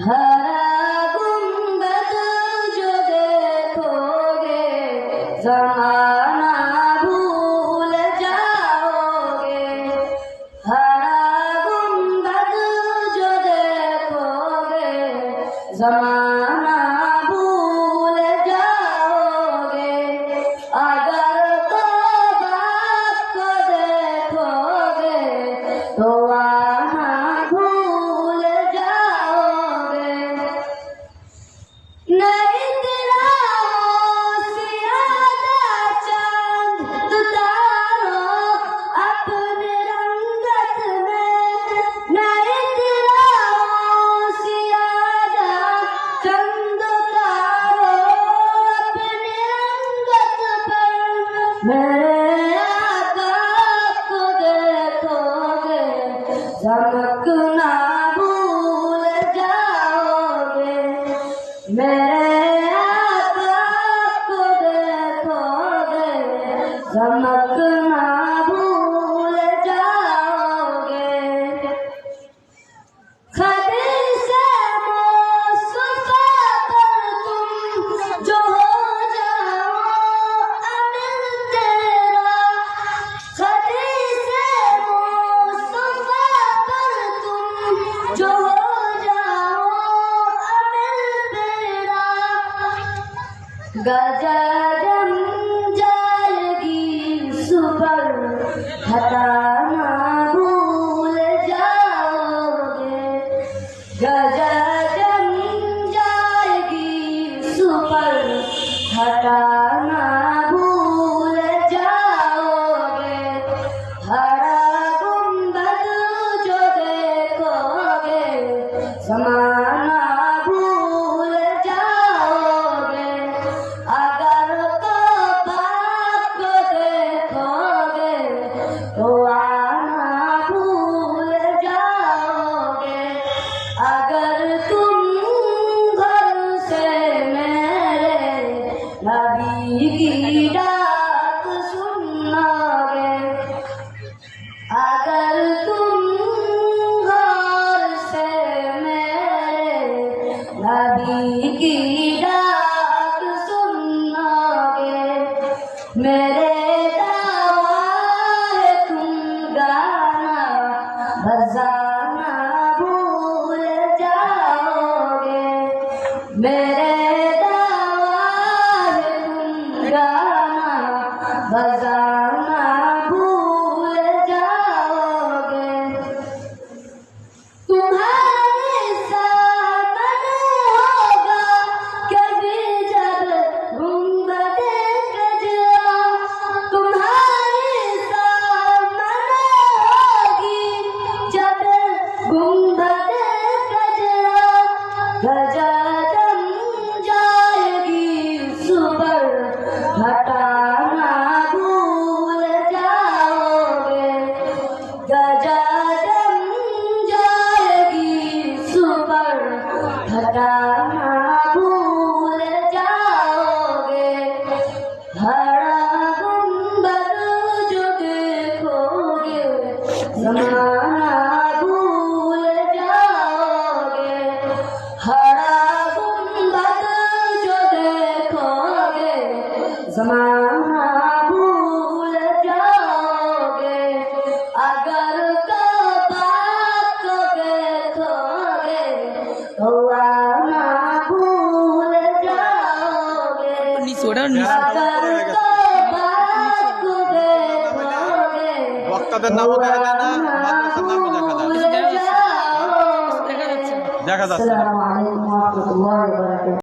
हरा गुंबद जो देखोगे जमाना भूल जाओगे। हरा गुंबद जो देखोगे जमाना भूल जाओगे। अगर तो बाप को देखोगे तो वहाँ भूल जाओगे। नहीं दिलाओ सियादा चांद तारो अपने रंगत में। नहीं दिलाओ सियादा चंद तारो अपने रंगत पर। मेरे आका को देखोगे चमकना भूल जाओगे। मेरे आका को देखोगे चमकना भूल जाओगे। खदी से मुस्तफा पर तुम जो हो जाओ अमीर तेरा। खदी से मुस्तफा पर तुम जो हो जाओ अमीर तेरा। गजरम जाएगी सुपर हटाना भूल जाओगे। गजरम जाएगी सुपर हटाना भूल जाओगे। हरा गुंबद जो देखोगे जमाना भूल जाओगे। अगर तो बाप को देखोगे तो आना भूल जाओगे। अगर तुम घर से मेरे नबी की डाक सुनोगे। अगर तुम घर से मेरे नबी की डाक सुनोगे। मेरे दावा है तुम गाना बजाना भूल जाओगे। मेरे दावा है तुम गाना बजाना भूल जाओगे। तुम्हारे सामने होगा कभी जब गुंबदे कजरा। तुम्हारे सामने होगी जब गुंबदे कजरा। गजरम जाएगी सुपर हटाना भूल जाओगे। गजरम जाएगी सुपर हटाना भूल जाओगे। हरा गुंबद जो देखोगे जमाना भूल जाओगे। हरा गुंबद जो देखोगे जमाना भूल जाओगे। अगर तो बाप को देखोगे तो आना भूल जाओगे। अगर तो बाप को देखोगे বক্তাদের নামও দেখা যায় না, মাদ্রাসার নামও দেখা যায়। দেখা যাচ্ছে। দেখা যাচ্ছে। আসসালামু আলাইকুম ওয়া রাহমাতুল্লাহি ওয়া বারাকাতুহু।